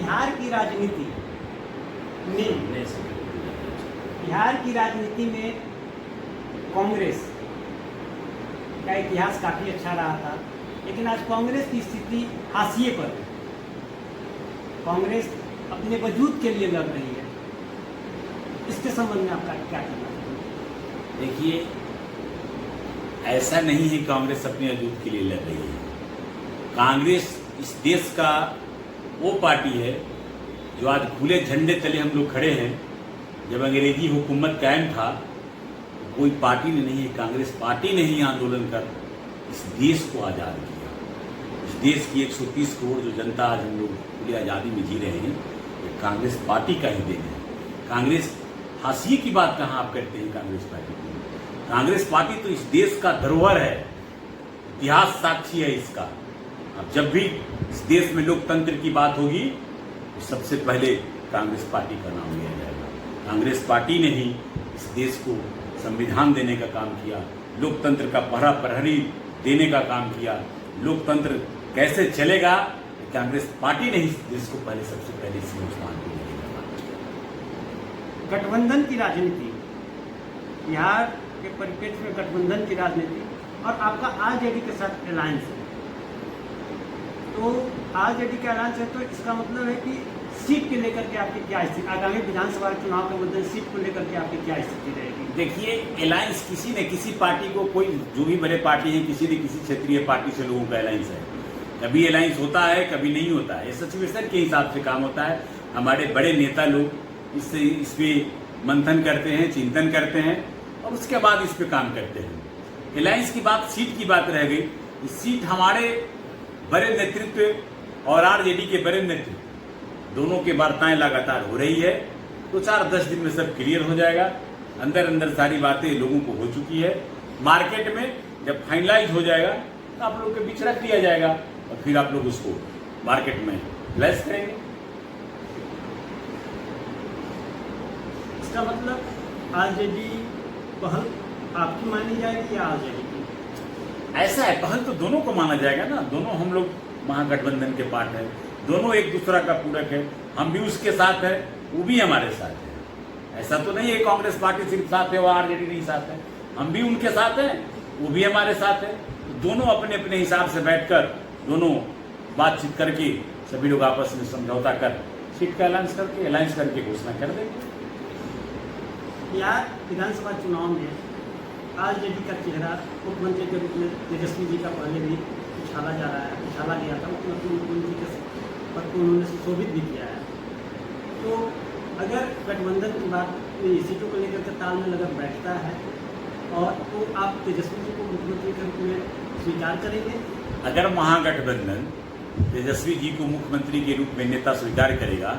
बिहार की राजनीति में कांग्रेस का इतिहास काफ़ी अच्छा रहा था, लेकिन आज कांग्रेस की स्थिति हाशिए पर है। कांग्रेस अपने वजूद के लिए लड़ रही है। इसके संबंध में आपका क्या कहना है? देखिए, ऐसा नहीं है कांग्रेस अपने वजूद के लिए लड़ रही है। कांग्रेस इस देश का वो पार्टी है जो आज खुले झंडे तले हम लोग खड़े हैं। जब अंग्रेजी हुकूमत कायम था, कोई पार्टी ने नहीं है, कांग्रेस पार्टी ने ही आंदोलन कर इस देश को आज़ाद किया। इस देश की 130 करोड़ जो जनता आज हम लोग पूरी आज़ादी में जी रहे हैं, ये कांग्रेस पार्टी का ही देन है। कांग्रेस हाशिए की बात कहाँ आप करते हैं कांग्रेस पार्टी की? कांग्रेस पार्टी तो इस देश का धरोहर है, इतिहास साक्षी है इसका। अब जब भी इस देश में लोकतंत्र की बात होगी, तो सबसे पहले कांग्रेस पार्टी का नाम लिया जाएगा। कांग्रेस पार्टी ने ही इस देश को संविधान देने का काम किया, लोकतंत्र का पहरा प्रहरी देने का काम किया। लोकतंत्र कैसे चलेगा, कांग्रेस पार्टी ने इस देश को पहले सबसे पहले इस हिंदुस्तान को देने का काम किया। गठबंधन की राजनीति, बिहार के परिप्रेक्ष्य में गठबंधन की राजनीति और आपका आरजेडी के साथ अलायंस है, तो आरजेडी का अलायंस है, तो इसका मतलब है कि सीट के लेकर के आपकी क्या स्थिति, आगामी विधानसभा चुनाव के मुद्दे सीट को लेकर के आपकी क्या स्थिति रहेगी? देखिए, अलायंस किसी ने किसी पार्टी को, कोई जो भी बड़े पार्टी है, किसी न किसी क्षेत्रीय पार्टी से लोगों का अलायंस है। कभी अलायंस होता है, कभी नहीं होता है। सिचुएशन के हिसाब से काम होता है। हमारे बड़े नेता लोग इस पे मंथन करते हैं, चिंतन करते हैं और उसके बाद इस पे काम करते हैं। अलायंस की बात, सीट की बात रह गई। इस सीट हमारे बड़े नेतृत्व और आरजेडी के बड़े नेतृत्व दोनों के वार्ताएं लगातार हो रही है। तो 4-10 दिन में सब क्लियर हो जाएगा। अंदर सारी बातें लोगों को हो चुकी है। मार्केट में जब फाइनलाइज हो जाएगा तो आप लोग के बीच रख दिया जाएगा और फिर आप लोग उसको मार्केट में प्लेस करेंगे। इसका मतलब आरजेडी पहल आपकी मानी जाएगी या आरजेडी की? ऐसा है, पहल तो दोनों को माना जाएगा ना। दोनों हम लोग महागठबंधन के पार्ट है, दोनों एक दूसरा का पूरक है। हम भी उसके साथ है, वो भी हमारे साथ है। ऐसा तो नहीं है कांग्रेस पार्टी सिर्फ साथ है और आरजेडी नहीं साथ है। हम भी उनके साथ हैं, वो भी हमारे साथ है। दोनों अपने अपने हिसाब से बैठकर दोनों बातचीत करके सभी लोग आपस में समझौता कर सीट का अलायंस करके घोषणा कर देंगे। बिहार विधानसभा चुनाव में आरजेडी का चेहरा मुख्यमंत्री के रूप में तेजस्वी जी का पहले भी उछाला गया था। मुख्यमंत्री के पद को उन्होंने सुशोभित भी किया है। तो अगर गठबंधन की बात सीटों को लेकर के तालमेल अगर बैठता है और तो आप तेजस्वी जी को मुख्यमंत्री के रूप में स्वीकार करेंगे? अगर महागठबंधन तेजस्वी जी को मुख्यमंत्री के रूप में नेता स्वीकार करेगा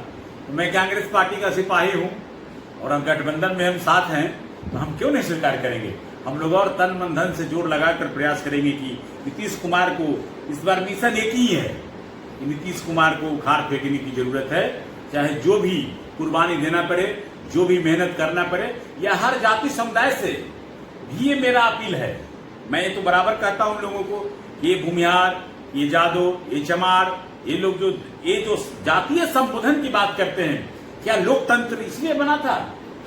तो मैं कांग्रेस पार्टी का सिपाही हूं और हम गठबंधन में हम साथ हैं, तो हम क्यों नहीं स्वीकार करेंगे? हम लोग और तन मन धन से जोर लगाकर प्रयास करेंगे कि नीतीश कुमार को, इस बार मिशन एक ही है कि नीतीश कुमार को उखाड़ फेंकने की जरूरत है। चाहे जो भी कुर्बानी देना पड़े, जो भी मेहनत करना पड़े, या हर जाति समुदाय से भी ये मेरा अपील है। मैं ये तो बराबर कहता हूं उन लोगों को, ये भूमिहार, ये जादव, ये चमार, ये लोग जो जातीय संबोधन की बात करते हैं, क्या लोकतंत्र इसलिए बना था?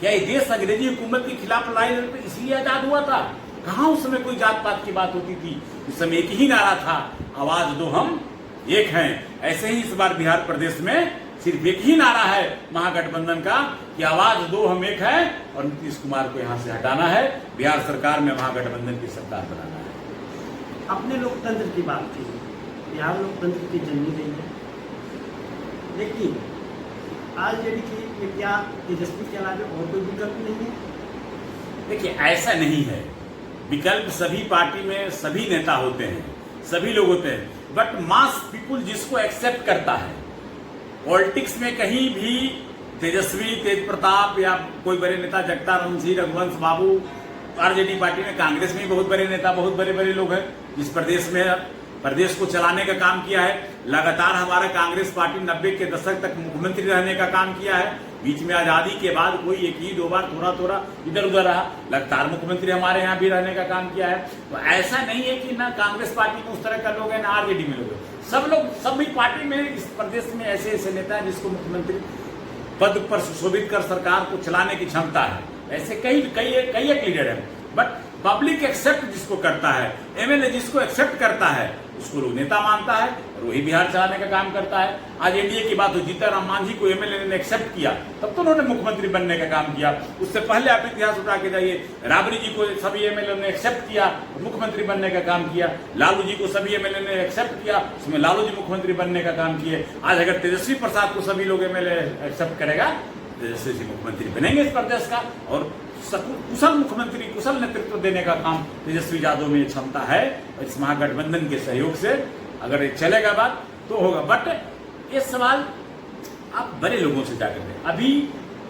क्या ये देश अंग्रेजी हुकूमत के खिलाफ लड़ाई लड़ते इसलिए आजाद हुआ था? कहाँ उस समय कोई जात पात की बात होती थी? उस समय एक ही नारा था, आवाज दो हम एक हैं। ऐसे ही इस बार बिहार प्रदेश में सिर्फ एक ही नारा है महागठबंधन का कि आवाज दो हम एक है और नीतीश कुमार को यहाँ से हटाना है। बिहार सरकार में महागठबंधन की सरकार बनाना है। अपने लोकतंत्र की बात की, बिहार लोकतंत्र की जननी रही है, लेकिन आरजेडी की क्या तेजस्वी के अलावा और कोई विकल्प नहीं है? देखिए, ऐसा नहीं है। विकल्प सभी पार्टी में सभी नेता होते हैं, सभी लोग होते हैं, बट मास पीपुल जिसको एक्सेप्ट करता है। पॉलिटिक्स में कहीं भी तेजस्वी, तेज प्रताप या कोई बड़े नेता, जगताराम सिंह, रघुवंश बाबू, आरजेडी पार्टी में, कांग्रेस में बहुत बड़े नेता, बहुत बड़े लोग हैं जिस प्रदेश को चलाने का काम किया है। लगातार हमारा कांग्रेस पार्टी 90 के दशक तक मुख्यमंत्री रहने का काम किया है। बीच में आज़ादी के बाद कोई एक ही दो बार थोड़ा थोड़ा इधर उधर रहा, लगातार मुख्यमंत्री हमारे यहाँ भी रहने का काम किया है। तो ऐसा नहीं है कि ना कांग्रेस पार्टी में उस तरह का लोग हैं ना आरजेडी में लोग हैं, सब लोग सभी पार्टी में इस प्रदेश में ऐसे ऐसे नेता हैं जिसको मुख्यमंत्री पद पर सुशोभित कर सरकार को चलाने की क्षमता है। ऐसे कई कई कई एक लीडर है, बट पब्लिक एक्सेप्ट जिसको करता है, एमएलए जिसको एक्सेप्ट करता है उसको लोग नेता मानता है और वही बिहार चलाने का काम करता है। आज एनडीए की बात हो, जीतनराम मांझी को एमएलए ने एक्सेप्ट किया तब तो उन्होंने मुख्यमंत्री बनने का काम किया। उससे पहले आप इतिहास उठा के जाइए, राबड़ी जी को सभी एमएलए ने एक्सेप्ट किया, मुख्यमंत्री बनने का काम किया। लालू जी को सभी एमएलए ने एक्सेप्ट किया, उसमें लालू जी मुख्यमंत्री बनने का काम किए। आज अगर तेजस्वी प्रसाद को सभी लोग एमएलए एक्सेप्ट करेगा, तेजस्वी जी मुख्यमंत्री बनेंगे इस प्रदेश का, और कुशल मुख्यमंत्री कुशल नेतृत्व देने का काम तेजस्वी यादव में क्षमता है। इस महागठबंधन के सहयोग से अगर ये चलेगा बात तो होगा। बट ये सवाल आप बड़े लोगों से जाकर दें, अभी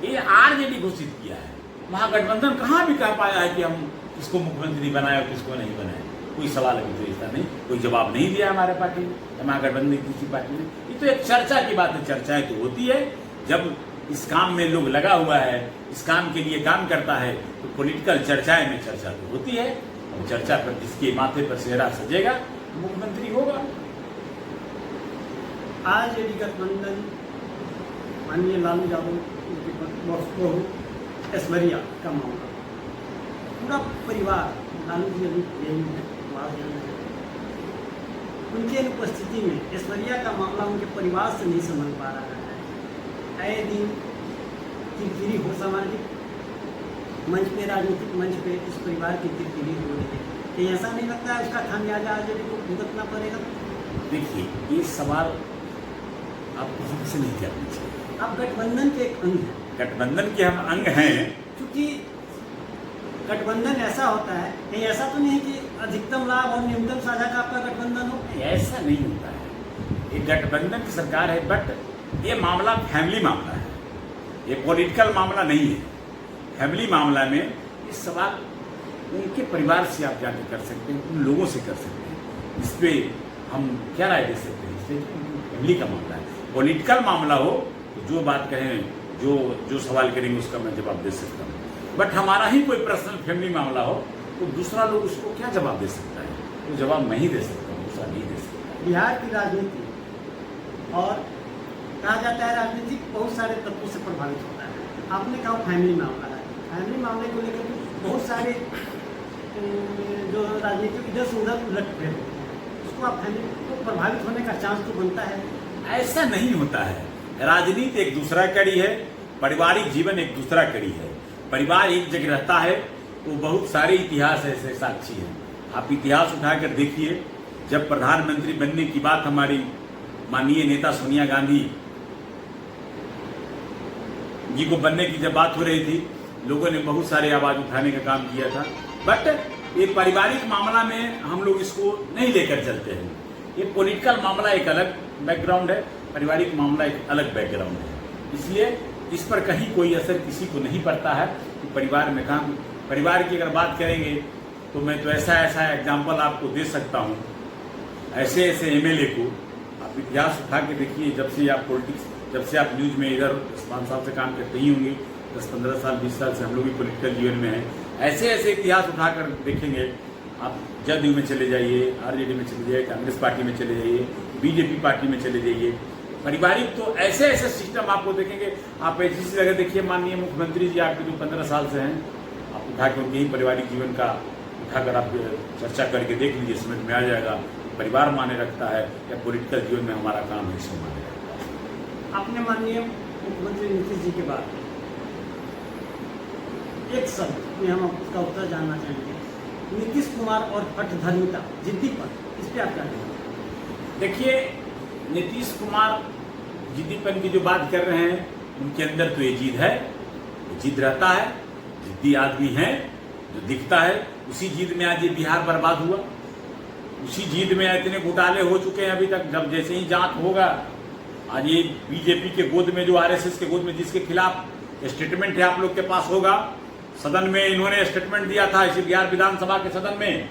ये आरजेडी घोषित किया है, महागठबंधन कहाँ भी कह पाया है कि हम किसको मुख्यमंत्री बनाए और किसको नहीं बनाए? कोई सवाल अभी तो इसका नहीं, कोई जवाब नहीं दिया हमारे पार्टी ने, महागठबंधन की किसी पार्टी ने। ये तो एक चर्चा की बात है, चर्चाएं तो होती है जब इस काम में लोग लगा हुआ है, इस काम के लिए काम करता है, तो पॉलिटिकल चर्चाएं में चर्चा तो होती है, और चर्चा पर जिसके माथे पर सेहरा सजेगा मुख्यमंत्री होगा। आज यदि गठबंधन माननीय लालू यादव ऐश्वर्या का मामला, पूरा परिवार लालू जी अभी यही है, उनकी अनुपस्थिति में ऐश्वर्या का मामला उनके परिवार से नहीं समझ पा रहा है। आए दिन किरकिरी हो, सामाजिक मंच पे, राजनीतिक मंच पे इस परिवार की किरकिरी हो रही है। कि ऐसा नहीं लगता है उसका खामियाजा आज को भुगतना पड़ेगा? देखिए, ये सवाल आप किसी से नहीं करना चाहिए। आप गठबंधन के एक अंग हैं, गठबंधन के हम अंग हैं, क्योंकि गठबंधन ऐसा होता है, कहीं ऐसा तो नहीं है कि अधिकतम लाभ और न्यूनतम साझा का आपका गठबंधन हो? ऐसा नहीं होता है। ये गठबंधन की सरकार है, बट ये मामला फैमिली मामला है, ये पॉलिटिकल मामला नहीं है। फैमिली मामला में ये सवाल उनके परिवार से आप जाकर कर सकते हैं, उन लोगों से कर सकते हैं। इस पे हम क्या राय दे सकते हैं? इसलिए फैमिली का मामला है। पॉलिटिकल मामला हो तो जो बात कहें, जो सवाल करेंगे उसका मैं जवाब दे सकता हूँ, बट हमारा ही कोई पर्सनल फैमिली मामला हो तो दूसरा लोग उसको क्या जवाब दे सकता है? वो जवाब मैं ही दे सकता हूँ, दूसरा नहीं दे सकता। बिहार की राजनीति और कहा जाता है राजनीति बहुत सारे तत्वों से प्रभावित होता है। आपने कहा फैमिली मामला है, फैमिली मामले को लेकर बहुत सारे जो राजनीति इधर से उधर उलट फेर होते हैं, उसको आप फैमिली को प्रभावित होने का चांस तो बनता है। ऐसा नहीं होता है। राजनीति एक दूसरा कड़ी है, पारिवारिक जीवन एक दूसरा कड़ी है। परिवार एक जगह रहता है तो बहुत सारे इतिहास ऐसे साक्षी हैं। आप इतिहास उठाकर देखिए, जब प्रधानमंत्री बनने की बात हमारी माननीय नेता सोनिया गांधी जी को बनने की जब बात हो रही थी, लोगों ने बहुत सारे आवाज उठाने का काम किया था, बट ये पारिवारिक मामला में हम लोग इसको नहीं लेकर चलते हैं। ये पॉलिटिकल मामला एक अलग बैकग्राउंड है, पारिवारिक मामला एक अलग बैकग्राउंड है। इसलिए इस पर कहीं कोई असर किसी को नहीं पड़ता है कि परिवार में काम। परिवार की अगर बात करेंगे तो मैं तो ऐसा एग्जाम्पल आपको दे सकता हूँ, ऐसे ऐसे एमएलए को आप इतिहास उठा के देखिए। जब से आप न्यूज में इधर 5 साल से काम करते ही होंगे, 10-15 साल 20 साल से हम लोग भी पॉलिटिकल जीवन में हैं। ऐसे ऐसे इतिहास उठाकर देखेंगे आप, जदयू में चले जाइए, आरजेडी में चले जाइए, कांग्रेस पार्टी में चले जाइए, बीजेपी पार्टी में चले जाइए, पारिवारिक तो ऐसे ऐसे सिस्टम आपको देखेंगे। आप ऐसी जगह देखिए, माननीय मुख्यमंत्री जी आपके जो 15 साल से हैं, आप उठा के उनके ही पारिवारिक जीवन का उठाकर आप चर्चा करके देख लीजिए, समझ में आ जाएगा परिवार माने रखता है या पॉलिटिकल जीवन में हमारा काम है इसको माने रखता है। आपने माननीय मुख्यमंत्री नीतीश जी के बाद एक शब्द में हम उसका उत्तर जानना चाहेंगे, नीतीश कुमार और पटधर्मिता, जिद्दीपन, इस पर आप क्या कहेंगे? देखिए, नीतीश कुमार जिद्दीपन की जो बात कर रहे हैं, उनके अंदर तो ये जिद है, जिद रहता है, जिद्दी आदमी है, जो दिखता है। उसी जिद में आज ये बिहार बर्बाद हुआ, उसी जिद में इतने घोटाले हो चुके हैं अभी तक। जब जैसे ही जांच होगा, आज ये बीजेपी के गोद में, जो आरएसएस के गोद में, जिसके खिलाफ स्टेटमेंट है आप लोग के पास होगा, सदन में इन्होंने स्टेटमेंट दिया था, इसी बिहार विधानसभा के सदन में।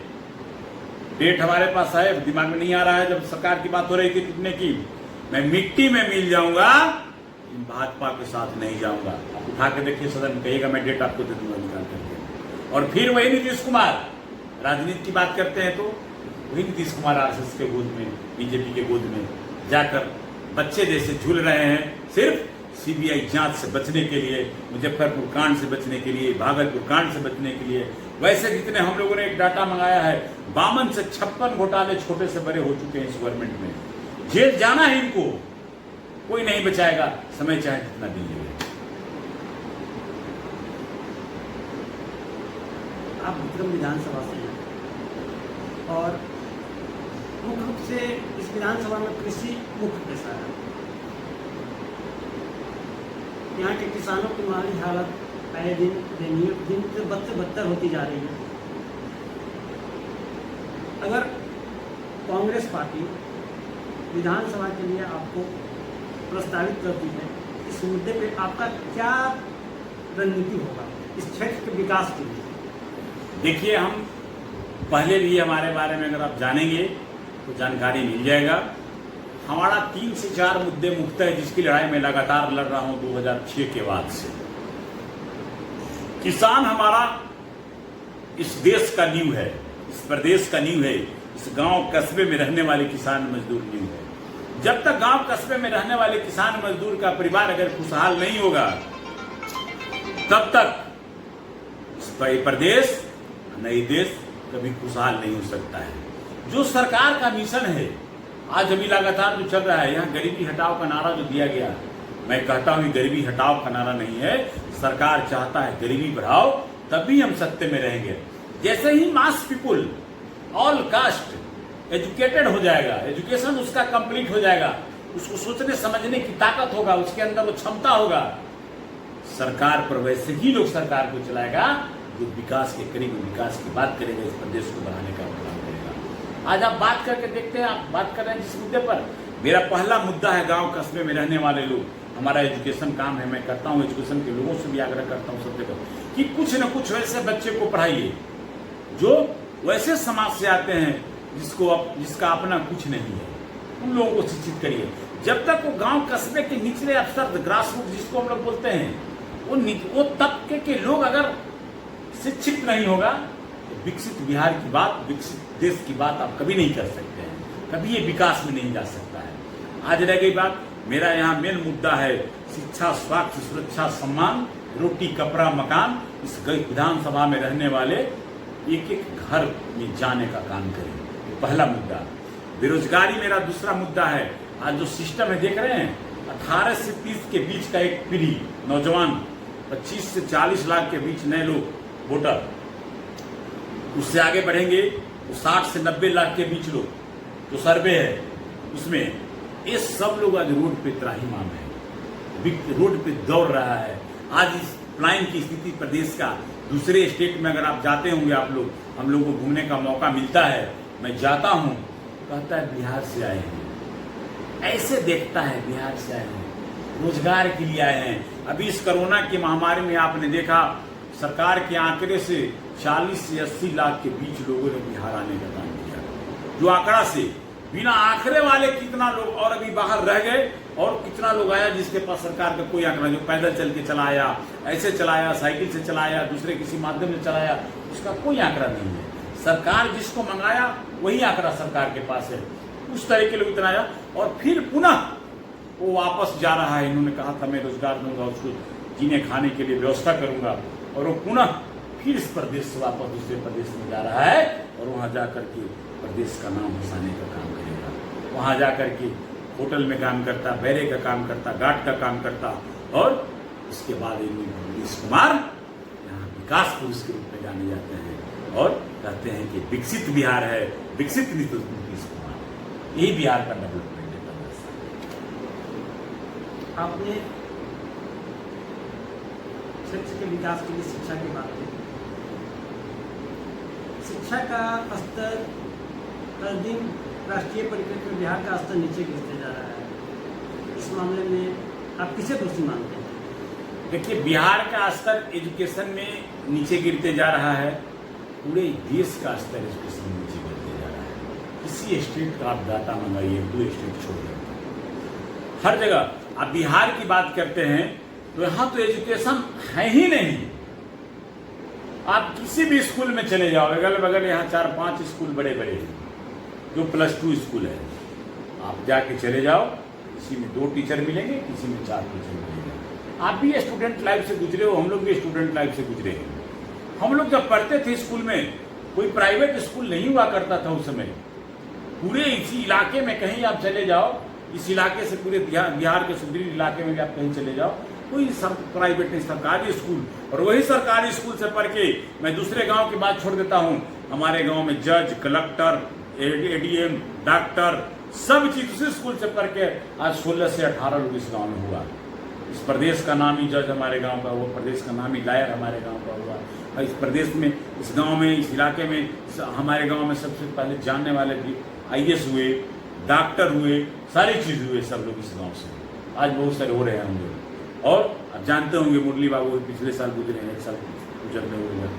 डेट हमारे पास है, दिमाग में नहीं आ रहा है, जब सरकार की बात हो रही थी कितने की, मैं मिट्टी में मिल जाऊंगा इन भाजपा के साथ नहीं जाऊंगा। आप उठा के देखिए, सदन में कहिएगा, मैं डेट आपको दे दूंगा निकाल करके। और फिर वही नीतीश कुमार राजनीति की बात करते हैं तो वही नीतीश कुमार आरएसएस के गोद में, बीजेपी के गोद में जाकर बच्चे जैसे झूल रहे हैं, सिर्फ सीबीआई जांच से बचने के लिए, मुजफ्फरपुर कांड से बचने के लिए, भागलपुर कांड से बचने के लिए। वैसे जितने हम लोगों ने एक डाटा मंगाया है, 52 से 56 घोटाले छोटे से बड़े हो चुके हैं इस गवर्नमेंट में। जेल जाना है इनको, कोई नहीं बचाएगा, समय चाहे जितना दिन लगे। आप विक्रम विधानसभा से हैं और मुख्य रूप से इस विधानसभा में कृषि मुख्य पेशा है। यहाँ के किसानों की माली हालत आए दिन से बदतर होती जा रही है। अगर कांग्रेस पार्टी विधानसभा के लिए आपको प्रस्तावित करती है, इस मुद्दे पे आपका क्या रणनीति होगा इस क्षेत्र के विकास के लिए? देखिए, हम पहले भी हमारे बारे में अगर आप जानेंगे तो जानकारी मिल जाएगा। हमारा 3 से 4 मुद्दे मुख्य है जिसकी लड़ाई मैं लगातार लड़ रहा हूं 2006 के बाद से। किसान हमारा इस देश का नींव है, इस प्रदेश का नींव है, इस गांव कस्बे में रहने वाले किसान मजदूर नींव है। जब तक गांव कस्बे में रहने वाले किसान मजदूर का परिवार अगर खुशहाल नहीं होगा, तब तक इस प्रदेश नई देश कभी खुशहाल नहीं हो सकता है। जो सरकार का मिशन है आज अभी लगातार जो चल रहा है, यहाँ गरीबी हटाओ का नारा जो दिया गया, मैं कहता हूँ गरीबी हटाओ का नारा नहीं है, सरकार चाहता है गरीबी बढ़ाओ, तभी हम सत्ते में रहेंगे। जैसे ही मास पीपुल ऑल कास्ट एजुकेटेड हो जाएगा, एजुकेशन उसका कंप्लीट हो जाएगा, उसको सोचने समझने की ताकत होगा, उसके अंदर वो क्षमता होगा, सरकार पर वैसे ही लोग सरकार को चलाएगा जो विकास के करीब विकास की बात करेगा, इस प्रदेश को बढ़ाने का काम करेगा। आज आप बात करके देखते हैं, आप बात कर रहे हैं जिस मुद्दे पर, मेरा पहला मुद्दा है गांव कस्बे में रहने वाले लोग। हमारा एजुकेशन काम है, मैं करता हूं एजुकेशन के लोगों से भी आग्रह करता हूं सब जगह कि कुछ न कुछ वैसे बच्चे को पढ़ाइए जो वैसे समाज से आते हैं जिसका अपना कुछ नहीं है, उन लोगों को शिक्षित करिए। जब तक वो गांव कस्बे के निचले अफसर, ग्रास रूट जिसको हम लोग बोलते हैं, वो तबके के लोग अगर शिक्षित नहीं होगा तो विकसित बिहार की बात, विकसित देश की बात आप कभी नहीं कर सकते हैं, कभी ये विकास में नहीं जा सकता है। आज रह गई बात, मेरा यहाँ मेन मुद्दा है शिक्षा, स्वास्थ्य, सुरक्षा, सम्मान, रोटी, कपड़ा, मकान। इस विधानसभा में रहने वाले एक एक घर में जाने का काम करें, ये पहला मुद्दा। बेरोजगारी मेरा दूसरा मुद्दा है। आज जो सिस्टम है देख रहे हैं, 18 से 30 के बीच का एक पीढ़ी नौजवान, 25 से 40 लाख के बीच नए लोग वोटर, उससे आगे बढ़ेंगे तो 60 से 90 लाख के बीच लोग, जो सर्वे है उसमें ये सब लोग आज रोड पे त्राहिमाम है, रोड पे दौड़ रहा है। आज इस प्लान की स्थिति प्रदेश का, दूसरे स्टेट में अगर आप जाते होंगे, आप लोग, हम लोगों को घूमने का मौका मिलता है, मैं जाता हूं, कहता है बिहार से आए हैं, ऐसे देखता है बिहार से आए हैं, रोजगार के लिए आए हैं। अभी इस कोरोना की महामारी में आपने देखा, सरकार के आंकड़े से 40 से 80 लाख के बीच लोगों ने बिहार आने का काम किया। जो आंकड़ा से बिना आंकड़े वाले कितना लोग और अभी बाहर रह गए, और कितना लोग आया जिसके पास सरकार का कोई आंकड़ा, जो पैदल चल के चलाया, ऐसे चलाया, साइकिल से चलाया, दूसरे किसी माध्यम से चलाया, उसका कोई आंकड़ा नहीं है। सरकार जिसको मंगाया वही आंकड़ा सरकार के पास है, उस तरह के लोग इतना आया, और फिर पुनः वो वापस जा रहा है। इन्होंने कहा था मैं रोजगार दूंगा, उसको जीने खाने के लिए व्यवस्था करूंगा, और वो पुनः फिर इस प्रदेश से वापस दूसरे प्रदेश में जा रहा है, और वहां जाकर के प्रदेश का नाम हंसाने का काम करेगा। वहां जाकर के होटल में काम करता, बैरे का काम करता, गार्ड का काम करता, और उसके बाद नीतीश कुमार यहाँ विकास पुरुष के रूप में जाने जाते हैं और कहते हैं कि विकसित बिहार है, विकसित नीतीश कुमार, यही बिहार का डेवलपमेंट है। आपने क्षेत्र के विकास के लिए शिक्षा की बात की। शिक्षा का स्तर हर दिन राष्ट्रीय परिप्रेक्ष्य में बिहार का स्तर नीचे गिरते जा रहा है। इस मामले में आप किसे दोषी मानते हैं? देखिए, बिहार का स्तर एजुकेशन में नीचे गिरते जा रहा है, पूरे देश का स्तर एजुकेशन में नीचे गिरते जा रहा है। किसी स्टेट का आप डाटा मंगाइए, 2 स्टेट छोड़ दें, हर जगह। आप बिहार की बात करते हैं तो यहाँ तो एजुकेशन है ही नहीं। आप किसी भी स्कूल में चले जाओ, अगल बगल यहाँ 4-5 स्कूल बड़े बड़े हैं जो +2 स्कूल है। आप जाके चले जाओ, किसी में 2 टीचर मिलेंगे, किसी में 4 टीचर मिलेंगे। आप भी स्टूडेंट लाइफ से गुजरे हो, हम लोग भी स्टूडेंट लाइफ से गुजरे हैं। हम लोग जब पढ़ते थे स्कूल में, कोई प्राइवेट स्कूल नहीं हुआ करता था उस समय। पूरे इसी इलाके में कहीं आप चले जाओ, इस इलाके से पूरे बिहार के सुदूर इलाके में आप कहीं चले जाओ, कोई सब प्राइवेट नहीं, सरकारी स्कूल। और वही सरकारी स्कूल से पढ़ के मैं दूसरे गांव की बात छोड़ देता हूं, हमारे गांव में जज, कलेक्टर, एडीएम, डॉक्टर, सब चीज उसी स्कूल से पढ़ के आज 16 से 18 लोग इस गांव में हुआ। इस प्रदेश का नाम ही जज हमारे गांव का हुआ, प्रदेश का नाम ही लायर हमारे गांव का हुआ। और इस प्रदेश में, इस गांव में, इस इलाके में, हमारे गांव में सबसे पहले जानने वाले भी IAS हुए, डॉक्टर हुए, सारी चीज हुए सब लोग इस गांव से। आज बहुत सारे हो रहे होंगे। और आप जानते होंगे मुरली बाबू पिछले साल गुजरे हैं, 1 साल गुजरने हुए,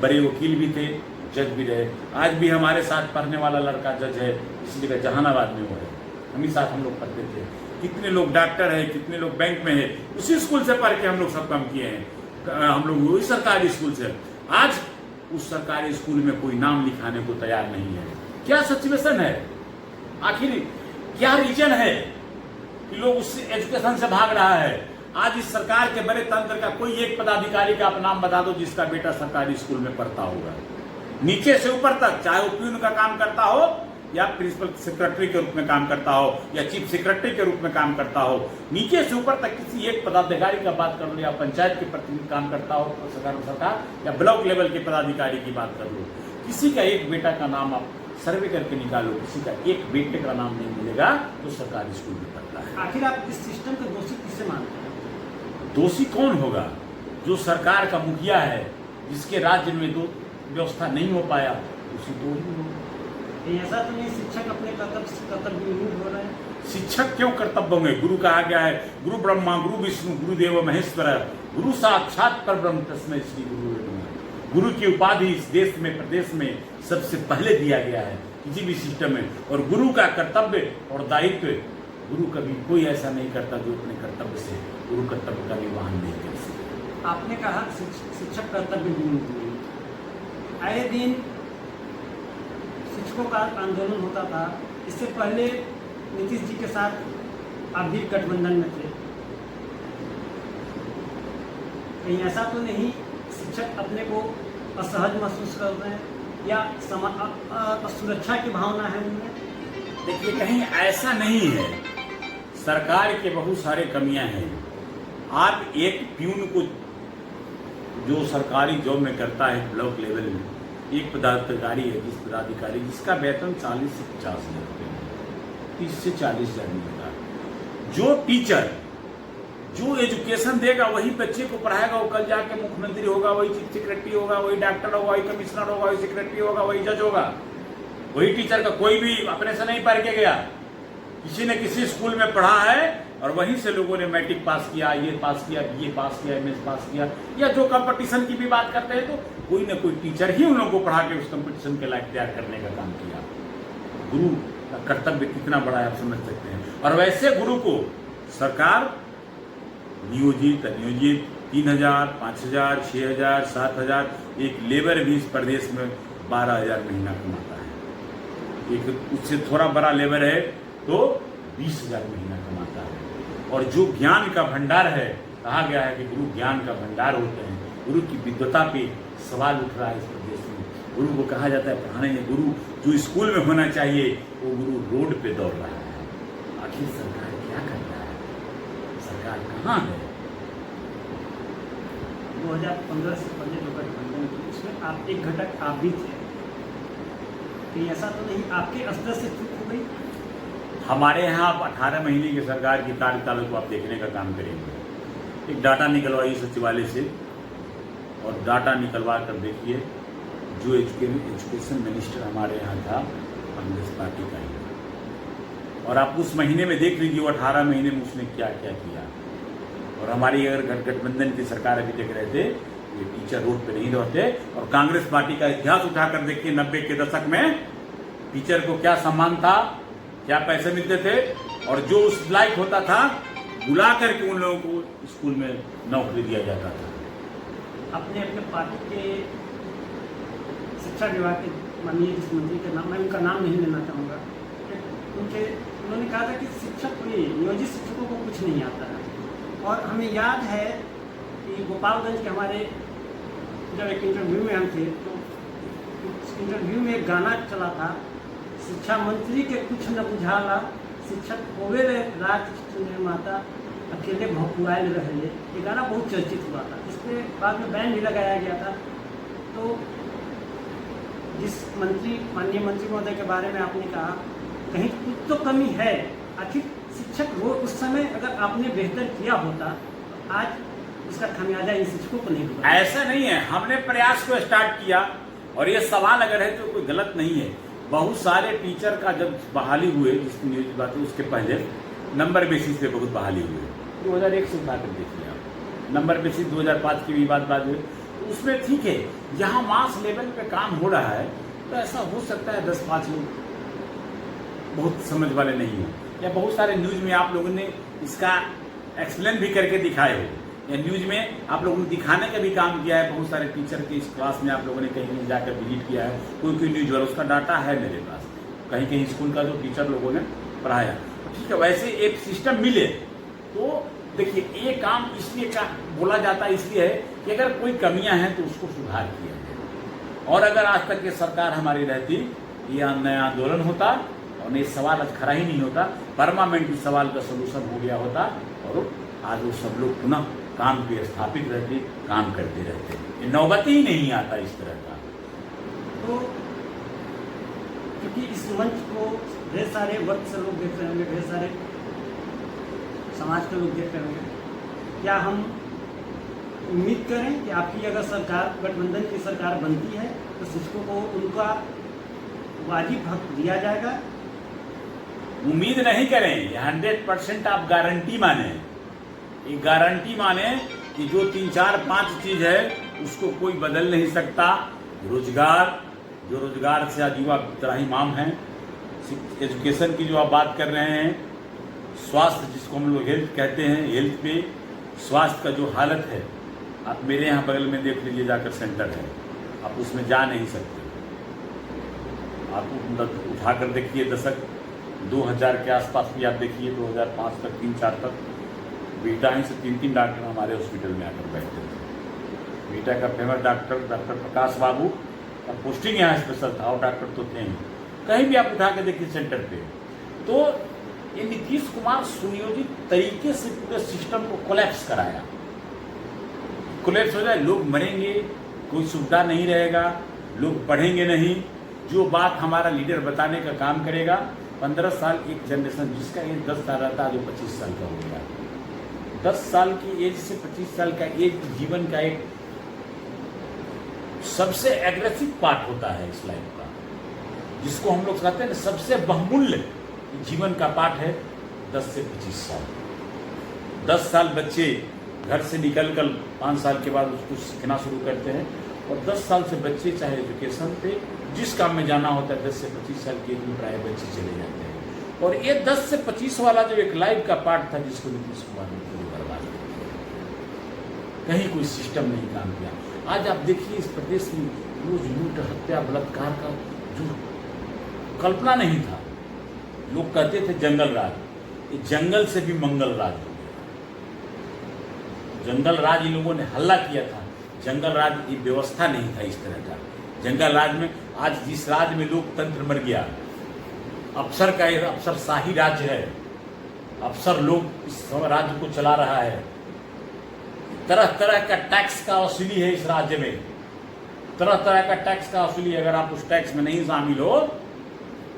बड़े वकील भी थे, जज भी रहे। आज भी हमारे साथ पढ़ने वाला लड़का जज है, इसलिए जहानाबाद में वो है, हम ही साथ हम लोग पढ़ते थे। कितने लोग डॉक्टर है, कितने लोग बैंक में है, उसी स्कूल से पढ़ के हम लोग सब काम किए हैं। हम लोग वही सरकारी स्कूल से। आज उस सरकारी स्कूल में कोई नाम लिखाने को तैयार नहीं है। क्या सिचुएशन है? आखिर क्या रीजन है कि लोग उस एजुकेशन से भाग रहा है? आज इस सरकार के बड़े तंत्र का कोई एक पदाधिकारी का आप नाम बता दो जिसका बेटा सरकारी स्कूल में पढ़ता होगा, नीचे से ऊपर तक, चाहे वो प्यून का काम करता हो या प्रिंसिपल सेक्रेटरी के रूप में काम करता हो या चीफ सेक्रेटरी के रूप में काम करता हो, नीचे से ऊपर तक किसी एक पदाधिकारी का बात कर लो, या पंचायत के प्रतिनिधि काम करता हो सरकार, या ब्लॉक लेवल के पदाधिकारी की बात कर लो, किसी का एक बेटा का नाम आप सर्वे करके निकालो, किसी का एक बेटे का नाम नहीं मिलेगा तो सरकारी स्कूल में पढ़ता है। आखिर आप इस सिस्टम को दोषी किससे मानते हैं? दोषी कौन होगा? जो सरकार का मुखिया है, जिसके राज्य में दो व्यवस्था नहीं हो पाया, उसी तो ही होगा। ऐसा तो नहीं शिक्षक अपने कर्तव्य विमूढ़ हो रहे हैं? शिक्षक क्यों कर्तव्य होंगे? गुरु कहा गया है, गुरु ब्रह्मा गुरु विष्णु गुरुदेव महेश्वर, गुरु साक्षात परब्रह्म तस्मै श्री गुरु नमः। गुरु की उपाधि इस देश में, प्रदेश में सबसे पहले दिया गया है किसी भी सिस्टम में। और गुरु का कर्तव्य और दायित्व, गुरु कभी कोई ऐसा नहीं करता जो अपने कर्तव्य से गुरु कर्तव्य का निर्वहन नहीं कर सके। आपने कहा शिक्षक कर्तव्य विमूढ़। आए दिन शिक्षकों का आंदोलन होता था। इससे पहले नीतीश जी के साथ आप भी गठबंधन में थे। कहीं ऐसा तो नहीं शिक्षक अपने को असहज महसूस कर रहे हैं या असुरक्षा की भावना है उनमें? देखिए, कहीं ऐसा नहीं है। सरकार के बहुत सारे कमियां हैं। आप एक प्यून को जो सरकारी जॉब में करता है ब्लॉक लेवल में, एक पदाधिकारी है जिसका वेतन 40 से 50 हज़ार रुपये, 30 से 40 हज़ार मिलेगा। जो टीचर जो एजुकेशन देगा वही बच्चे को पढ़ाएगा, वो कल जाके मुख्यमंत्री होगा, वही चीफ सेक्रेटरी होगा, वही डॉक्टर होगा, वही कमिश्नर होगा, वही सेक्रेटरी होगा, वही जज होगा। वही टीचर का कोई भी अपने से नहीं पढ़ के गया, किसी ने किसी स्कूल में पढ़ा है और वहीं से लोगों ने मैट्रिक पास किया, ये पास किया, BA पास किया, MS पास किया, या जो कंपटीशन की भी बात करते हैं तो कोई ना कोई टीचर ही उन लोगों को पढ़ा के उस कंपटीशन के लायक तैयार करने का काम किया। गुरु का कर्तव्य कितना बड़ा है आप समझ सकते हैं। और वैसे गुरु को सरकार नियोजित अनियोजित 3,000, 5,000, 6,000, 7,000, एक लेबर भी इस प्रदेश में 12,000 महीना कमाता है। एक उससे थोड़ा बड़ा लेबर है तो 20,000 महीना कमाता है। और जो ज्ञान का भंडार है, कहा गया है कि गुरु ज्ञान का भंडार होते हैं। गुरु की विद्वता पे सवाल उठ रहा है इस प्रदेश में। गुरु को कहा जाता है पढ़ाने में, गुरु जो स्कूल में होना चाहिए वो गुरु रोड पे दौड़ रहा है। आखिर सरकार क्या कर रहा है? सरकार कहाँ है? 2015 से पहले जो गठबंधन थी उसमें आप एक घटक आप भी थे। कहीं ऐसा तो नहीं आपके स्तर से चूक हो गई? हमारे यहाँ आप 18 महीने की सरकार की कार्यकाल को आप देखने का काम करेंगे। एक डाटा निकलवाइए सचिवालय से और डाटा निकलवा कर देखिए। जो एजुकेशन मिनिस्टर हमारे यहाँ था कांग्रेस पार्टी का ही, और आप उस महीने में देख लीजिए वो 18 महीने में उसने क्या क्या किया। और हमारी अगर गठबंधन की सरकार अभी देख रहे थे, ये टीचर रोड पे नहीं रहते। और कांग्रेस पार्टी का इतिहास उठाकर देखिए, 90 के दशक में टीचर को क्या सम्मान था, क्या पैसे मिलते थे। और जो उस लायक होता था बुला करके उन लोगों को स्कूल में नौकरी दिया जाता था। अपने अपने पार्टी के शिक्षा विभाग के माननीय जिस मंत्री के नाम, मैं उनका नाम नहीं लेना चाहूँगा, उन्होंने कहा था कि शिक्षक कोई नियोजित शिक्षकों को कुछ नहीं आता है। और हमें याद है कि गोपालगंज के हमारे जब एक इंटरव्यू में हम थे तो उस इंटरव्यू में एक गाना चला था, शिक्षा मंत्री के कुछ न बुझाला, शिक्षक होवे रे राज निर्माता, अकेले भौकुआल रहे। ये गाना बहुत चर्चित हुआ था, इस पर बाद में बैन भी लगाया गया था। तो जिस माननीय मंत्री महोदय के बारे में आपने कहा, कहीं कुछ तो कमी है। आखिर शिक्षक वो उस समय अगर आपने बेहतर किया होता तो आज उसका खामियाजा इन शिक्षकों को नहीं होगा। ऐसा नहीं है, हमने प्रयास को स्टार्ट किया और ये सवाल अगर है तो कोई गलत नहीं है। बहुत सारे टीचर का जब बहाली हुए, जिसकी न्यूज बात है उसके पहले नंबर बेसिस पे बहुत बहाली हुए। 2001 से उठा कर देखिए आप, नंबर बेसिस 2005 की भी बात हुई, उसमें ठीक है। जहाँ मास लेवल पे काम हो रहा है तो ऐसा हो सकता है 10-5 लोग बहुत समझ वाले नहीं हो, या बहुत सारे न्यूज में आप लोगों ने इसका एक्सप्लेन भी करके दिखाए हो, या न्यूज में आप लोगों ने दिखाने का भी काम किया है। बहुत सारे टीचर के इस क्लास में आप लोगों ने कहीं जाकर विजिट किया है, कोई न्यूज वाला, उसका डाटा है मेरे पास, कहीं कहीं स्कूल का जो टीचर लोगों ने पढ़ाया। ठीक है, वैसे एक सिस्टम मिले तो देखिए ये काम इसलिए का बोला जाता है, इसलिए है कि अगर कोई कमियां हैं तो उसको सुधार किया जाए। और अगर आज तक ये सरकार हमारी रहती, ये नया आंदोलन होता और ये सवाल आज खड़ा ही नहीं होता, परमानेंट सवाल का सोल्यूशन हो गया होता और आज वो सब लोग पुनः काम पे स्थापित रहते, काम करते रहते। ये नौबत ही नहीं आता इस तरह का। तो क्योंकि इस मंच को ढेर सारे वर्ग से लोग देख रहे होंगे, ढेर सारे समाज के लोग देख रहे होंगे, क्या हम उम्मीद करें कि आपकी अगर सरकार, गठबंधन की सरकार बनती है तो शिक्षकों को उनका वाजिब हक दिया जाएगा? उम्मीद नहीं करें, 100% आप गारंटी माने। ये गारंटी माने कि जो 3, 4, 5 चीज है उसको कोई बदल नहीं सकता। रोजगार, जो रोजगार से आज युवा त्राहिमाम है, एजुकेशन की जो आप बात कर रहे हैं, स्वास्थ्य जिसको हम लोग हेल्थ कहते हैं, हेल्थ पे स्वास्थ्य का जो हालत है, आप मेरे यहाँ बगल में देख लीजिए, जाकर सेंटर है, आप उसमें जा नहीं सकते। आप उठा कर देखिए, दशक 2000 के आसपास भी आप देखिए, 2005 तक, 3-4 तक बीटा ही से 3-3 डॉक्टर हमारे हॉस्पिटल में आकर बैठते थे। बीटा का फेमस डॉक्टर प्रकाश बाबू का पोस्टिंग यहाँ स्पेशल था, और डॉक्टर तो थे ही। कहीं भी आप उठा के देखिए सेंटर पे, तो ये नीतीश कुमार सुनियोजित तरीके से पूरे सिस्टम को कोलैप्स कराया। कोलैप्स हो जाए, लोग मरेंगे, कोई सुविधा नहीं रहेगा, लोग पढ़ेंगे नहीं। जो बात हमारा लीडर बताने का काम करेगा, 15 साल एक जनरेशन जिसका एज 10 साल रहता है, जो 25 साल का हो गया। 10 साल की एज से 25 साल का एज जीवन का एक सबसे एग्रेसिव पार्ट होता है इस लाइफ का, जिसको हम लोग कहते हैं सबसे बहुमूल्य जीवन का पार्ट है 10 से 25 साल। 10 साल बच्चे घर से निकलकर 5 साल के बाद उसको सीखना शुरू करते हैं, और 10 साल से बच्चे चाहे एजुकेशन पे जिस काम में जाना होता है, 10 से 25 साल के भी प्राय बच्चे चले जाते हैं। और ये 10 से 25 वाला जो एक लाइफ का पार्ट था, जिसको नीतीश कुमार ने पूरी बर्बाद किया, कहीं कोई सिस्टम नहीं काम किया। आज आप देखिए इस प्रदेश में रोज लूट, हत्या, बलात्कार का जो कल्पना नहीं था। लोग कहते थे जंगल राज, ये जंगल से भी मंगल राज हो गया। जंगल राज इन लोगों ने हल्ला किया था, जंगल राज की व्यवस्था नहीं था इस तरह का। जंगल राज में आज जिस राज्य में लोकतंत्र मर गया, अफसर का अफसरशाही राज्य है, अफसर लोग इस राज्य को चला रहा है, तरह तरह का टैक्स का वसूली है इस राज्य में, तरह तरह का टैक्स का वसूली। अगर आप उस टैक्स में नहीं शामिल हो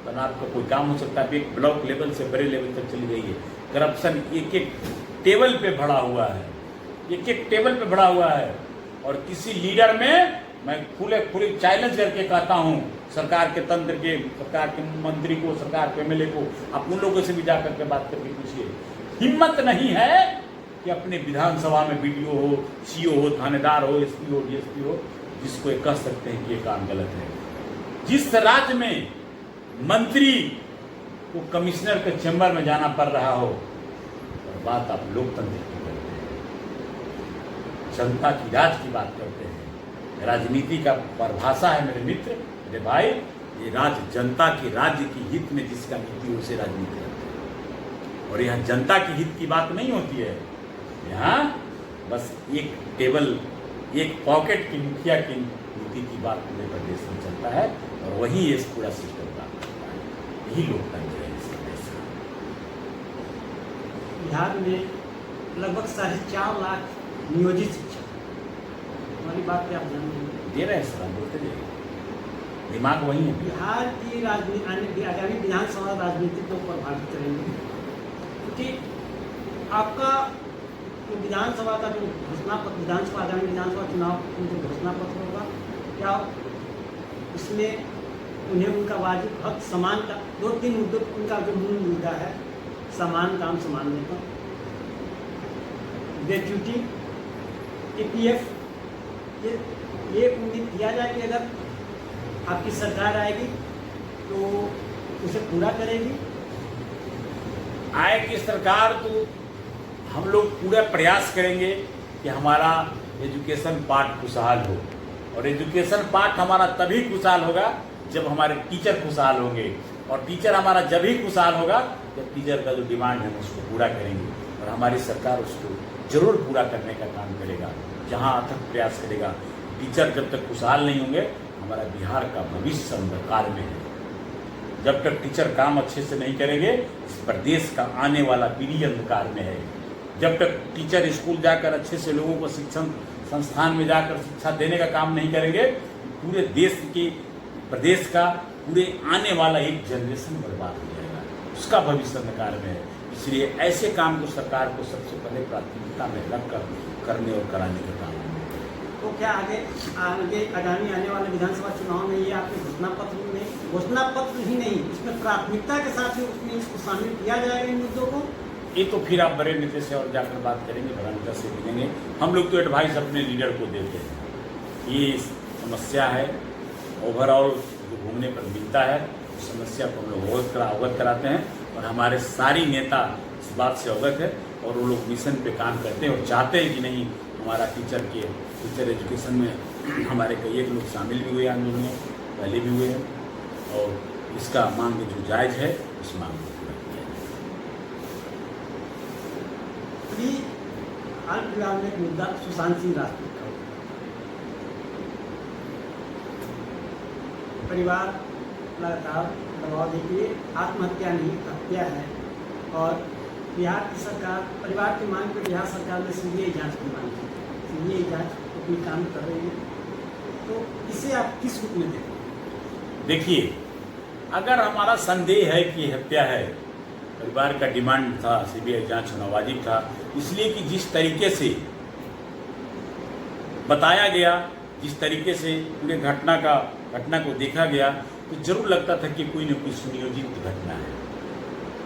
तो आपका कोई काम हो सकता है। एक ब्लॉक लेवल से बड़े लेवल तक चली गई है। करप्शन एक एक टेबल पे बढ़ा हुआ है, एक एक टेबल पे बढ़ा हुआ है। और किसी लीडर में मैं खुले चैलेंज करके कहता हूं सरकार के तंत्र के, सरकार के मंत्री को, सरकार के एमएलए को, आप उन लोगों से भी जाकर के बात करके पूछिए, हिम्मत नहीं है कि अपने विधानसभा में बीडीओ हो, सीओ हो, थानेदार हो, एसपी हो, डीएसपी हो, जिसको ये कह सकते हैं कि ये काम गलत है। जिस राज्य में मंत्री वो कमिश्नर के चैम्बर में जाना पड़ रहा हो। और बात आप लोकतंत्र की करते हैं, जनता की राज की बात करते हैं। राजनीति का परिभाषा है मेरे मित्र, मेरे भाई, ये जनता के राज्य की हित में जिसका नीति उसे राजनीति करते हैं। और यहाँ जनता की हित की बात नहीं होती है, यहाँ बस एक टेबल, एक पॉकेट की मुखिया की नीति की बात पूरे प्रदेश में चलता है, और वही ये पूरा सिस्टम काम करता है। यही लोकतंत्र है इसका पैसा। बिहार में लगभग 4.5 लाख नियोजित शिक्षक, हमारी बात पे आप ध्यान दे रहे हैं सर, हम बोलते रहिए, दिमाग वही है। बिहार की राजनीति, आगामी विधानसभा राजनीति को प्रभावित करेंगे, क्योंकि आपका जो विधानसभा का जो घोषणा पत्र, आगामी विधानसभा चुनाव जो घोषणा पत्र होगा, क्या इसमें उन्हें उनका वाजिब हक समान का 2-3 मुद्दों, उनका जो मूल मुद्दा है समान काम समान वेतन, ग्रेच्युटी, EPF, ये उम्मीद किया जाए कि अगर आपकी सरकार आएगी तो उसे पूरा करेगी। आएगी सरकार तो हम लोग पूरा प्रयास करेंगे कि हमारा एजुकेशन पार्ट खुशहाल हो, और एजुकेशन पार्ट हमारा तभी खुशहाल होगा जब हमारे टीचर खुशहाल होंगे, और टीचर हमारा जब ही खुशहाल होगा जब टीचर का जो डिमांड है उसको पूरा करेंगे, और हमारी सरकार उसको जरूर पूरा करने का काम करेगा, जहाँ अथक प्रयास करेगा। टीचर जब तक खुशहाल नहीं होंगे, हमारा बिहार का भविष्य अंधकार में है। जब तक टीचर काम अच्छे से नहीं करेंगे, इस प्रदेश का आने वाला पीढ़ी अंधकार में है। जब तक टीचर स्कूल जाकर अच्छे से लोगों को शिक्षण संस्थान में जाकर शिक्षा देने का काम नहीं करेंगे, पूरे देश के, प्रदेश का, पूरे आने वाला एक जनरेशन बर्बाद हो जाएगा, उसका भविष्य अंधकार में है। इसलिए ऐसे काम को सरकार को सबसे पहले प्राथमिकता में रखकर करने और कराने का काम है। तो क्या आगे आगामी आने वाले विधानसभा चुनाव में ये आपके घोषणा पत्र ही नहीं, इसमें प्राथमिकता के साथ ही उसमें इसको शामिल किया जाएगा इन मुद्दों को? ये तो फिर आप बड़े नेता से और जाकर बात करेंगे, प्रधानमंत्री से मिलेंगे। हम लोग तो एडवाइस अपने लीडर को देते हैं। ये समस्या है, ओवरऑल जो घूमने पर मिलता है, उस समस्या को हम लोग अवगत कराते हैं, और हमारे सारी नेता इस बात से अवगत है, और वो लोग मिशन पे काम करते हैं और चाहते हैं कि नहीं, हमारा टीचर एजुकेशन में हमारे कई एक लोग शामिल भी हुए आंदोलन में, पहले भी हुए हैं, और इसका मांग जो जायज़ है उस मांग को पूरा किया जाए। हाल फिलहाल में एक मुद्दा सुशांत सिंह राजपूत का, परिवार लगातार दबाव देती है, आत्महत्या नहीं हत्या है, और बिहार की सरकार, परिवार की मांग पर बिहार सरकार ने CBI जांच की मांग की। CBI जांच अपनी काम कर रही है, तो इसे आप किस रूप में देखते हैं? देखिए, अगर हमारा संदेह है कि हत्या है, परिवार का डिमांड था CBI जांच होना वाजिब था, इसलिए कि जिस तरीके से बताया गया, जिस तरीके से पूरे घटना को देखा गया, तो जरूर लगता था कि कोई न कोई सुनियोजित घटना है,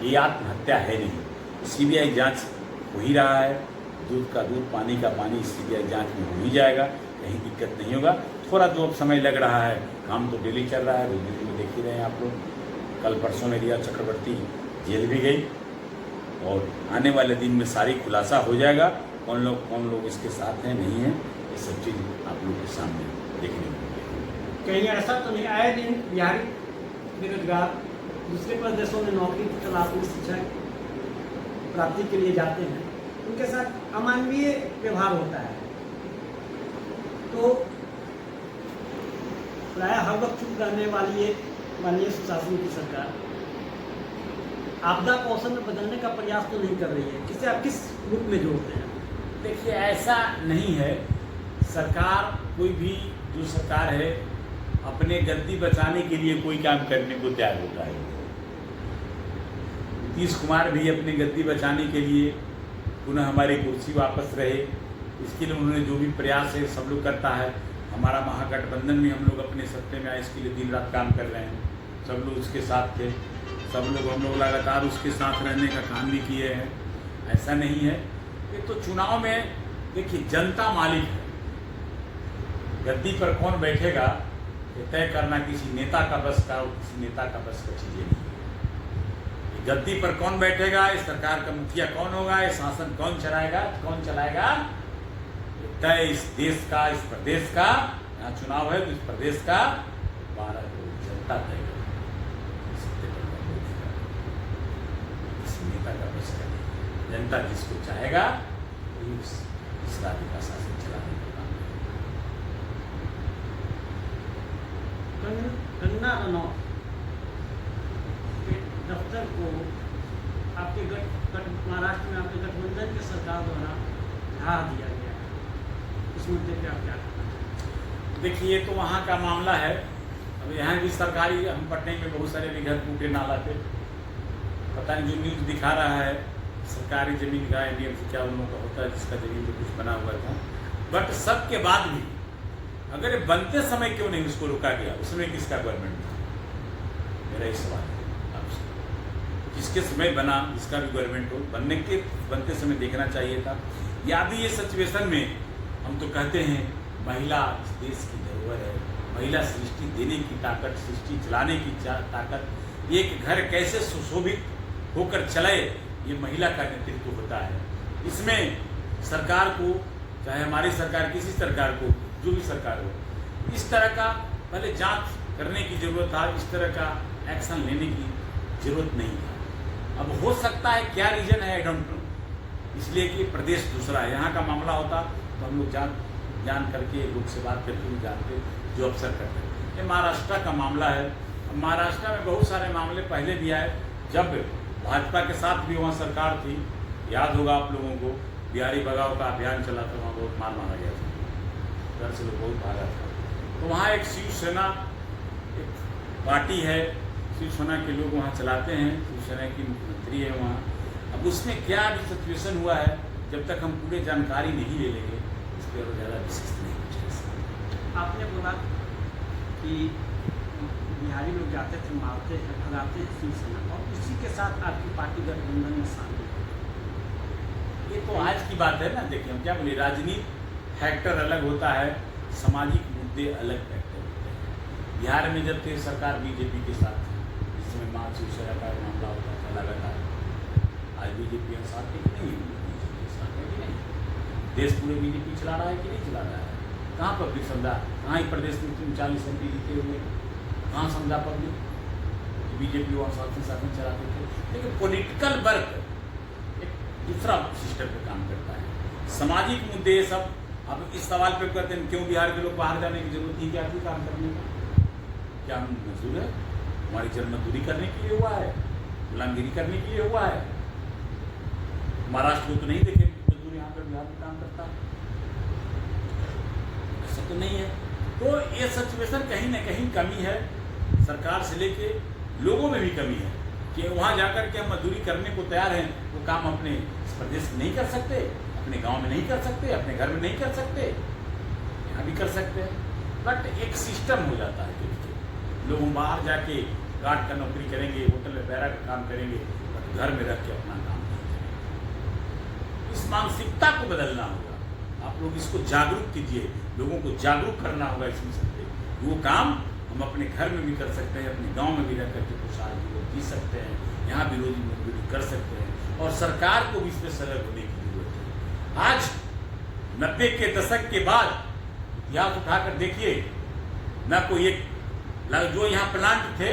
ये आत्महत्या है नहीं। CBI जांच हो ही रहा है, दूध का दूध, पानी का पानी, CBI जांच में हो ही जाएगा, कहीं दिक्कत नहीं होगा। थोड़ा जो अब समय लग रहा है, काम तो डेली चल रहा है, रोज में देख ही रहे हैं आप लोग। कल परसों में रिया चक्रवर्ती जेल भी गई, और आने वाले दिन में सारी खुलासा हो जाएगा, कौन लोग इसके साथ हैं, नहीं है, ये सब चीज़ आप लोग के सामने देखने को मिलेगी। कहीं ऐसा तो नहीं, आए दिन बिहारी बेरोजगार दूसरे प्रदेशों में नौकरी की तलाश में शिक्षा प्राप्ति के लिए जाते हैं, उनके साथ अमानवीय व्यवहार होता है, तो प्रायः हर वक्त चुप रहने वाली एक माननीय सुशासन की सरकार आपदा को अवसर में बदलने का प्रयास तो नहीं कर रही है। इसे आप किस रूप में जोड़ते हैं? देखिए, ऐसा नहीं है, सरकार, कोई भी जो सरकार है, अपने गद्दी बचाने के लिए कोई काम करने को तैयार होता है। नीतीश कुमार भी अपनी गद्दी बचाने के लिए पुनः हमारी कुर्सी वापस रहे, इसके लिए उन्होंने जो भी प्रयास है सब लोग करता है। हमारा महागठबंधन में हम लोग अपने सत्ते में आए, इसके लिए दिन रात काम कर रहे हैं, सब लोग उसके साथ थे, हम लोग लगातार उसके साथ रहने का काम भी किए हैं। ऐसा नहीं है, ये तो चुनाव में देखिए जनता मालिक है, गद्दी पर कौन बैठेगा ये तय करना किसी नेता का बस का और किसी नेता का बस का चीज़ें नहीं है। गद्दी पर कौन बैठेगा, इस सरकार का मुखिया कौन होगा, ये शासन कौन चलाएगा, तय इस देश का, इस प्रदेश का, यहाँ चुनाव है तो इस प्रदेश का 12 करोड़ जनता तय नेता का बस करेगी। जनता जिसको चाहेगा इस राज्य का शासन चलाने का काम। कंगना रनौत के दफ्तर को आपके महाराष्ट्र में आपके गठबंधन की सरकार द्वारा ढा दिया गया है, इस मुद्दे पे आप क्या कहना चाहते हैं? देखिए, तो वहाँ का मामला है। अब यहाँ भी सरकारी, हम पटने में बहुत सारे भी घर टूटे नाला पे, पता नहीं जो न्यूज़ दिखा रहा है सरकारी जमीन का इंडियन से क्या उन लोगों का होता है जिसका जमीन पे कुछ बना हुआ था, बट सबके बाद भी अगर ये बनते समय क्यों नहीं उसको रोका गया, उसमें किसका गवर्नमेंट था? मेरा ये सवाल है आपसे। जिसके समय बना, जिसका भी गवर्नमेंट हो, बनते समय देखना चाहिए था। या भी ये सिचुएशन में हम तो कहते हैं महिला इस देश की धरोहर है, महिला सृष्टि देने की ताकत, सृष्टि चलाने की ताकत, एक घर कैसे सुशोभित होकर चले ये महिला का नेतृत्व होता है। इसमें सरकार को, चाहे हमारी सरकार, किसी सरकार को, जो भी सरकार हो, इस तरह का पहले जांच करने की जरूरत था, इस तरह का एक्शन लेने की जरूरत नहीं था। अब हो सकता है क्या रीजन है, आई डोंट नो, इसलिए कि प्रदेश दूसरा है। यहाँ का मामला होता तो हम लोग जान करके लोग से बात करके जानते जो अफसर करते। ये महाराष्ट्र का मामला है। महाराष्ट्र में बहुत सारे मामले पहले भी आए, जब भाजपा के साथ भी वहाँ सरकार थी। याद होगा आप लोगों को, बिहारी भगाओ का अभियान चला था, वहाँ बहुत मारा गया था, घर से लोग बहुत भागा था। तो वहाँ एक शिवसेना एक पार्टी है, शिवसेना के लोग वहाँ चलाते हैं, शिवसेना की मुख्यमंत्री है वहाँ। अब उसमें क्या अभी सिचुएशन हुआ है, जब तक हम पूरे जानकारी नहीं ले लेंगे इस पर ज़्यादा डिस्कस नहीं हो। आपने बोला कि बिहारी लोग जाते थे, मारते हैं, भगाते हैं शिवसेना, और इसी के साथ आपकी पार्टी गठबंधन में शामिल है। ये तो आज की बात है ना। देखिए, हम क्या बोले, राजनीति फैक्टर अलग होता है, सामाजिक मुद्दे अलग फैक्टर होते हैं। बिहार में जब थे सरकार बीजेपी के साथ थी, जिसमें माँ शिवसेना का मामला होता था लगातार, आज बीजेपी के साथ है कि नहीं, बीजेपी के साथ है कि नहीं, देश पूरे बीजेपी चला रहा है कि नहीं चला रहा है? कहाँ पब्लिक समझा? कहाँ ही प्रदेश में 40 MP जीते हुए, कहाँ समझा पब्लिक कि बीजेपी और शासन चलाते थे? लेकिन पॉलिटिकल वर्क एक दूसरा सिस्टम पे काम करता है, सामाजिक मुद्दे ये सब। अब इस सवाल पे कहते हैं क्यों बिहार के लोग बाहर जाने की जरूरत थी, क्या थी काम करने का? क्या हम मजदूर है? हमारी जन्म मजदूरी करने के लिए हुआ है, गुलामगिरी करने के लिए हुआ है? महाराष्ट्र को तो नहीं देखे मजदूर यहाँ पर बिहार में काम करता है, ऐसा तो नहीं है। तो ये सिचुएशन कहीं ना कहीं कमी है, सरकार से लेके लोगों में भी कमी है कि वहाँ जाकर के हम मजदूरी करने को तैयार हैं, वो काम अपने प्रदेश में नहीं कर सकते, अपने गांव में नहीं कर सकते, अपने घर में नहीं कर सकते, यहाँ भी कर सकते हैं। बट एक सिस्टम हो जाता है कि लोग बाहर जाके गार्ड का नौकरी करेंगे, होटल में बैरा का काम करेंगे, बट घर में रह के अपना काम नहीं करेंगे। इस मानसिकता को बदलना होगा। आप लोग इसको जागरूक कीजिए, लोगों को जागरूक करना होगा इसमें सकते। वो काम हम अपने घर में भी कर सकते हैं, अपने गांव में भी रह करके खुशहाल जीवन जी सकते हैं, यहाँ भी रोजी मजदूरी कर सकते हैं, और सरकार को भी इसमें सजग होने की जरूरत है। आज 90 के दशक के बाद इतिहास उठाकर देखिए, न कोई एक जो यहाँ प्लांट थे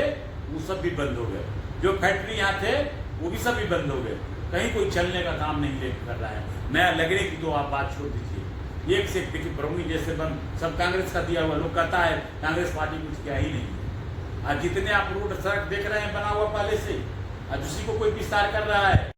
वो सब भी बंद हो गए, जो फैक्ट्री यहाँ थे वो भी सब भी बंद हो गए, कहीं कोई चलने का काम नहीं कर रहा है। नया लगने की तो आप बात छोड़ दीजिए, एक से देखिए बरौनी जैसे बंद, सब कांग्रेस का दिया हुआ। लोग कहता है कांग्रेस पार्टी कुछ क्या ही नहीं है। आज जितने आप रोड सड़क देख रहे हैं बना हुआ पहले से, आज उसी को कोई विस्तार कर रहा है।